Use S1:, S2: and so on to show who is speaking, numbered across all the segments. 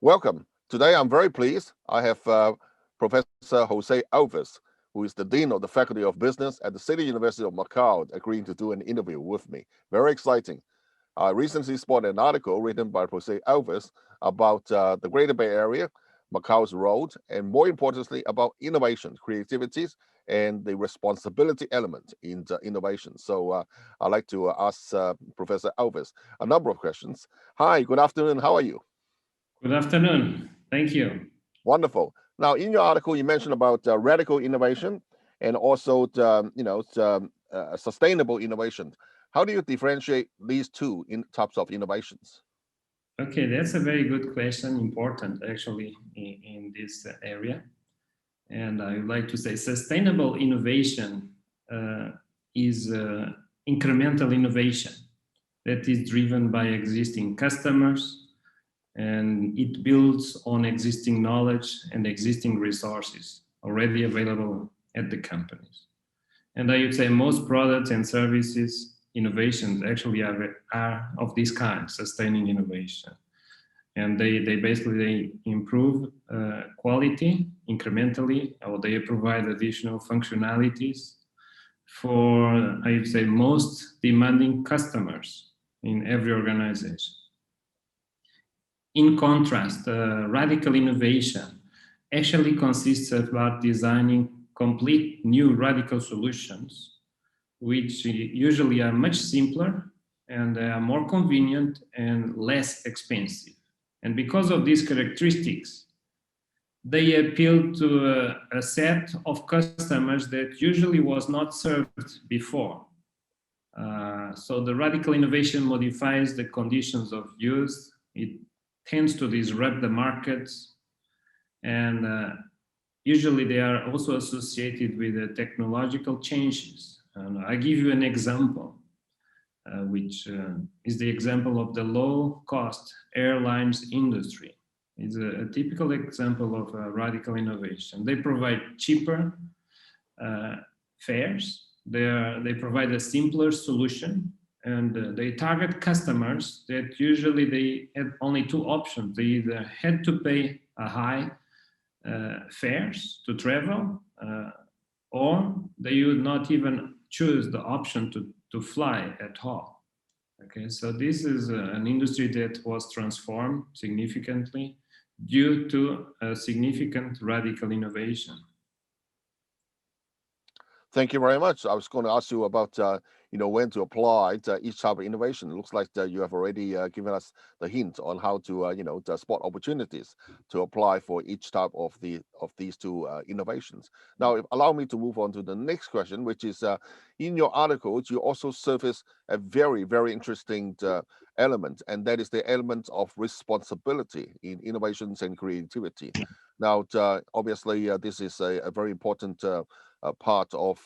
S1: Welcome. Today I'm very pleased. I have Professor Jose Alves, who is the Dean of the Faculty of Business at the City University of Macau, agreeing to do an interview with me. Very exciting. I recently spotted an article written by Jose Alves about the Greater Bay Area, Macau's role, and more importantly, about innovation, creativities, and the responsibility element in the innovation. So I'd like to ask Professor Alves a number of questions. Hi, good afternoon. How are you?
S2: Good afternoon. Thank you.
S1: Wonderful. Now, in your article, you mentioned about radical innovation and also sustainable innovation. How do you differentiate these two in types of innovations?
S2: Okay, that's a very good question, important actually in this area. And I would like to say sustainable innovation is incremental innovation that is driven by existing customers, and it builds on existing knowledge and existing resources already available at the companies. And I would say most products and services innovations actually are of this kind, sustaining innovation. And they basically improve quality incrementally, or they provide additional functionalities for, I would say, most demanding customers in every organization. In contrast, radical innovation actually consists about designing complete new radical solutions, which usually are much simpler and are more convenient and less expensive. And because of these characteristics, they appeal to a set of customers that usually was not served before. So the radical innovation modifies the conditions of use. It tends to disrupt the markets, and usually they are also associated with technological changes. And I give you an example, which is the example of the low-cost airlines industry. It's a typical example of radical innovation. They provide cheaper fares. They provide a simpler solution, and they target customers that usually they had only two options. They either had to pay a high fares to travel, or they would not even choose the option to fly at all. Okay, so this is an industry that was transformed significantly due to a significant radical innovation.
S1: Thank you very much. I was going to ask you about, when to apply each type of innovation. It looks like you have already given us the hint on how to, to spot opportunities to apply for each type of these two innovations. Now, allow me to move on to the next question, which is in your articles, you also surface a very, very interesting element, and that is the element of responsibility in innovations and creativity. Now, obviously, this is a very important part of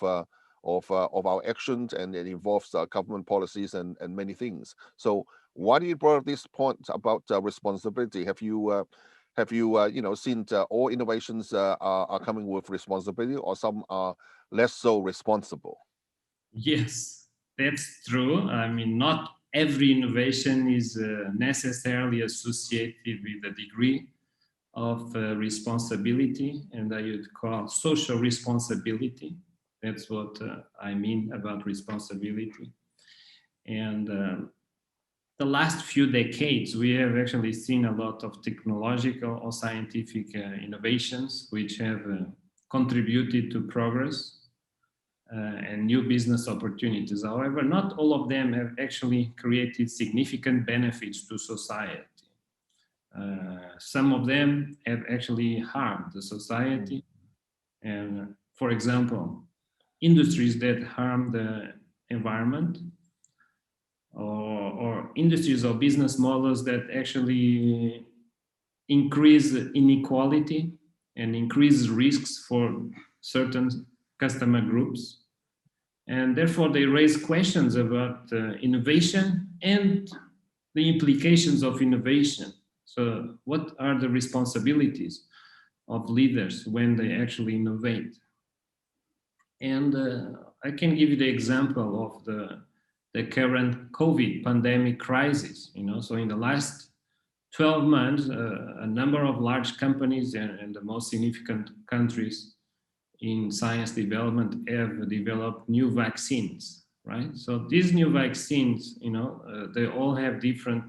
S1: our actions, and it involves government policies and many things. So, why do you brought up this point about responsibility? Have you seen all innovations are coming with responsibility, or some are less so responsible?
S2: Yes, that's true. I mean, not every innovation is necessarily associated with a degree of responsibility, and I would call social responsibility. That's what I mean about responsibility. And the last few decades, we have actually seen a lot of technological or scientific innovations which have contributed to progress and new business opportunities. However, not all of them have actually created significant benefits to society. Some of them have actually harmed the society. And for example, industries that harm the environment, or industries or business models that actually increase inequality and increase risks for certain customer groups. And therefore, they raise questions about innovation and the implications of innovation. So, what are the responsibilities of leaders when they actually innovate? And I can give you the example of the current COVID pandemic crisis. So in the last 12 months, a number of large companies and the most significant countries in science development have developed new vaccines, right? So these new vaccines, they all have different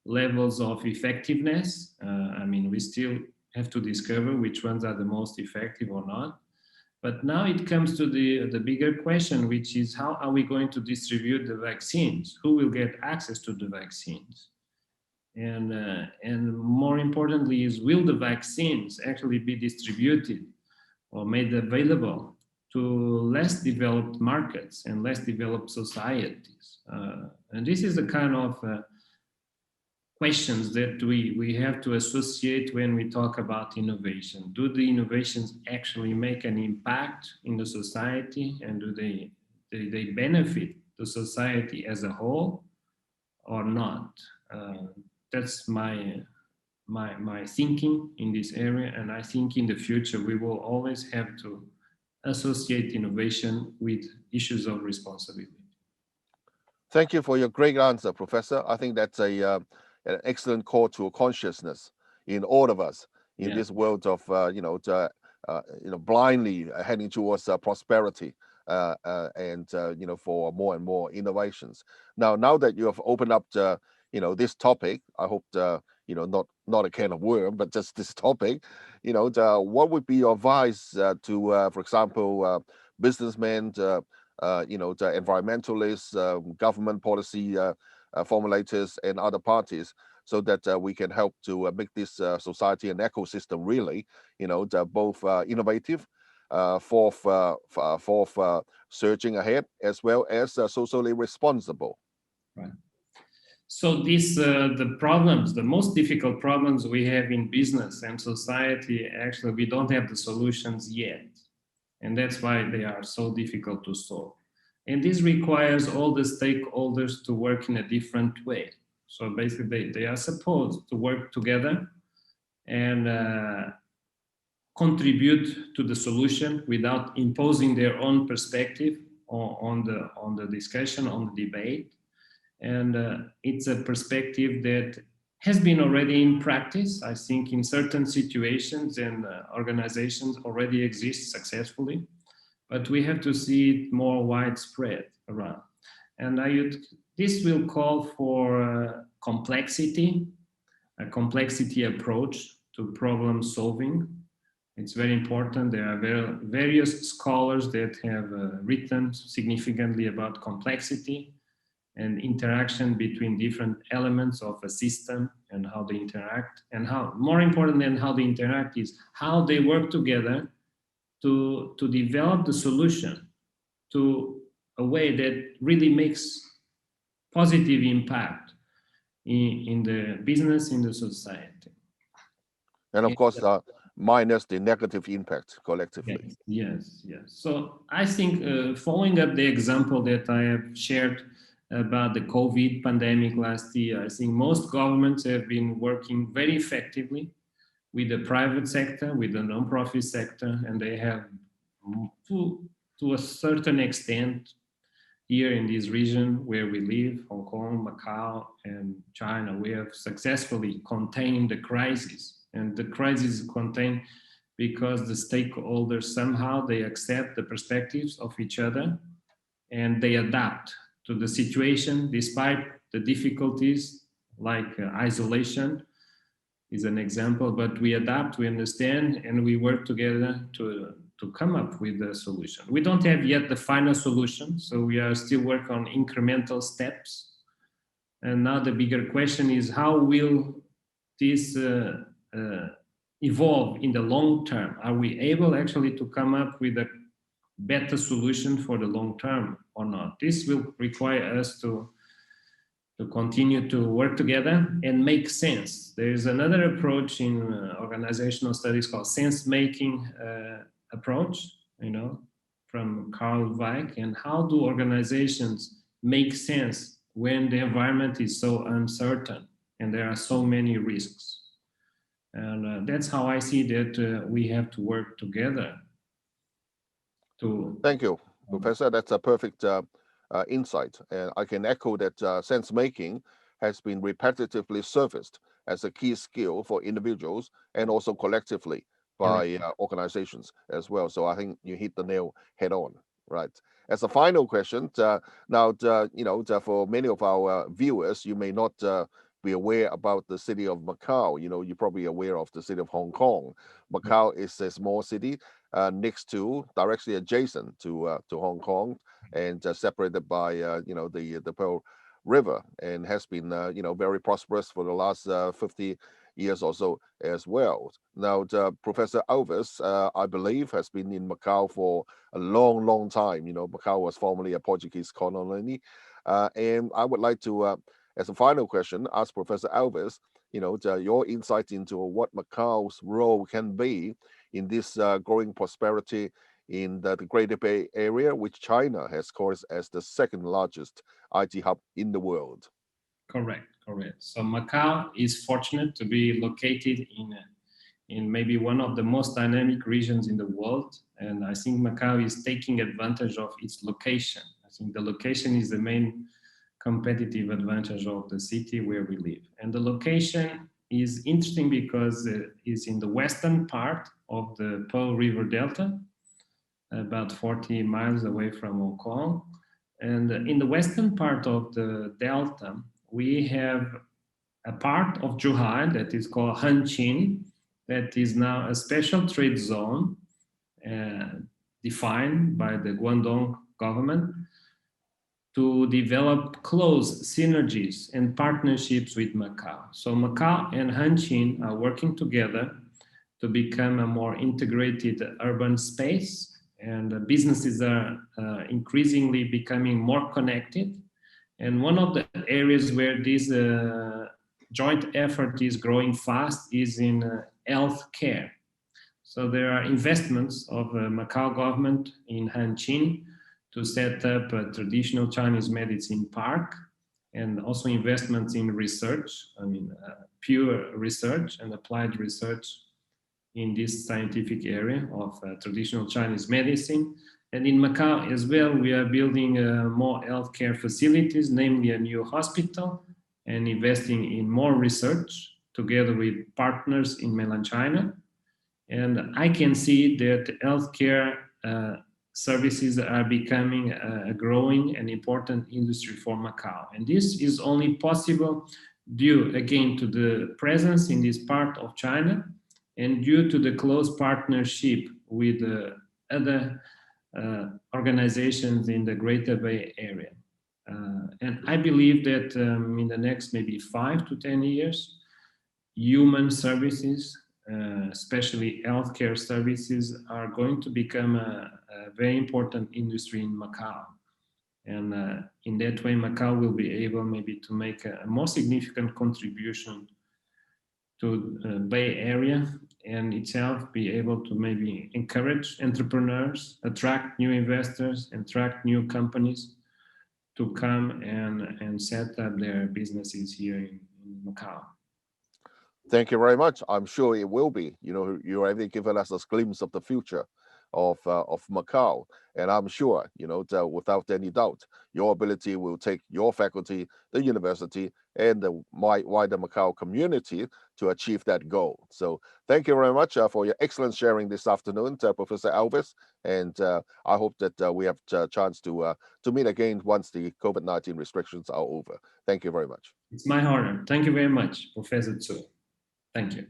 S2: levels of effectiveness. I mean, we still have to discover which ones are the most effective or not. But now it comes to the bigger question, which is how are we going to distribute the vaccines? Who will get access to the vaccines? And more importantly is, will the vaccines actually be distributed or made available to less developed markets and less developed societies? And this is the kind of questions that we have to associate when we talk about innovation. Do the innovations actually make an impact in the society, and do they benefit the society as a whole or not? Uh, that's my thinking in this area, and I think in the future we will always have to associate innovation with issues of responsibility.
S1: Thank you for your great answer, Professor. I think that's an excellent call to consciousness in all of us in
S2: Yeah.
S1: this world of blindly heading towards prosperity and for more and more innovations. Now that you have opened up this topic, I hope not a can of worm, but just this topic. What would be your advice to, for example, businessmen? The environmentalists, government policy formulators, and other parties, so that we can help to make this society and ecosystem really, both innovative, forth surging ahead, as well as socially responsible.
S2: Right. So these the problems, the most difficult problems we have in business and society, actually we don't have the solutions yet, and that's why they are so difficult to solve. And this requires all the stakeholders to work in a different way. So basically, they are supposed to work together and contribute to the solution without imposing their own perspective on the discussion, on the debate. And it's a perspective that has been already in practice. I think in certain situations and organizations already exist successfully, but we have to see it more widespread around. And this will call for complexity, a complexity approach to problem solving. It's very important. There are various scholars that have written significantly about complexity and interaction between different elements of a system and how they interact, and how, more important than how they interact, is how they work together to develop the solution to a way that really makes positive impact in the business, in the society.
S1: And of
S2: And,
S1: course, minus the negative impact collectively.
S2: yes, yes, yes. So I think following up the example that I have shared about the COVID pandemic last year, I think most governments have been working very effectively with the private sector, with the non-profit sector, and they have, to a certain extent, here in this region where we live, Hong Kong, Macau, and China, we have successfully contained the crisis. And the crisis is contained because the stakeholders somehow they accept the perspectives of each other and they adapt to the situation despite the difficulties, like isolation is an example, but we adapt, we understand, and we work together to come up with a solution. We don't have yet the final solution, so we are still working on incremental steps. And now the bigger question is, how will this evolve in the long term? Are we able actually to come up with a better solution for the long term or not? This will require us to continue to work together and make sense. There is another approach in organizational studies called sense-making approach, from Carl Weick. And how do organizations make sense when the environment is so uncertain and there are so many risks? And that's how I see that we have to work together to.
S1: Thank you, Professor. That's a perfect insight. And I can echo that sense making has been repetitively surfaced as a key skill for individuals and also collectively
S2: Correct.
S1: by organizations as well. So I think you hit the nail head on, right? As a final question, now for many of our viewers, you may not be aware about the city of Macau. You're probably aware of the city of Hong Kong. Macau is a small city next to, directly adjacent to Hong Kong, and separated by the Pearl River, and has been very prosperous for the last 50 years or so as well. Now, Professor Alves, I believe, has been in Macau for a long, long time. Macau was formerly a Portuguese colony, and I would like to, as a final question, ask Professor Alves, your insight into what Macau's role can be in this growing prosperity in the Greater Bay Area, which China has scored as the second largest IT hub in the world.
S2: Correct. Correct. So Macau is fortunate to be located in maybe one of the most dynamic regions in the world, and I think Macau is taking advantage of its location. I think the location is the main competitive advantage of the city where we live, and the location is interesting because it is in the western part of the Pearl River Delta, about 40 miles away from Hong Kong. And in the western part of the delta, we have a part of Zhuhai that is called Hanqin, that is now a special trade zone uh, defined by the Guangdong government to develop close synergies and partnerships with Macau. So Macau and Hanqin are working together to become a more integrated urban space, and businesses are increasingly becoming more connected. And one of the areas where this joint effort is growing fast is in healthcare. So there are investments of the Macau government in Hanqin to set up a traditional Chinese medicine park, and also investments in research, pure research and applied research in this scientific area of traditional Chinese medicine. And in Macau as well, we are building more healthcare facilities, namely a new hospital, and investing in more research together with partners in mainland China. And I can see that healthcare services are becoming a growing and important industry for Macau. And this is only possible due, again, to the presence in this part of China and due to the close partnership with other organizations in the Greater Bay Area. And I believe that in the next maybe 5 to 10 years, human services, especially healthcare services, are going to become a very important industry in Macau. And in that way, Macau will be able maybe to make a more significant contribution to the Bay Area and itself, be able to maybe encourage entrepreneurs, attract new investors, attract new companies to come and set up their businesses here in Macau.
S1: Thank you very much. I'm sure it will be. You already given us a glimpse of the future of Macau, and I'm sure that without any doubt, your ability will take your faculty, the university, and the wider Macau community to achieve that goal. So thank you very much for your excellent sharing this afternoon, Professor Alves, and I hope that we have a chance to meet again once the COVID-19 restrictions are over. Thank you very much.
S2: It's my honor. Thank you very much, Professor Tzu. Thank you.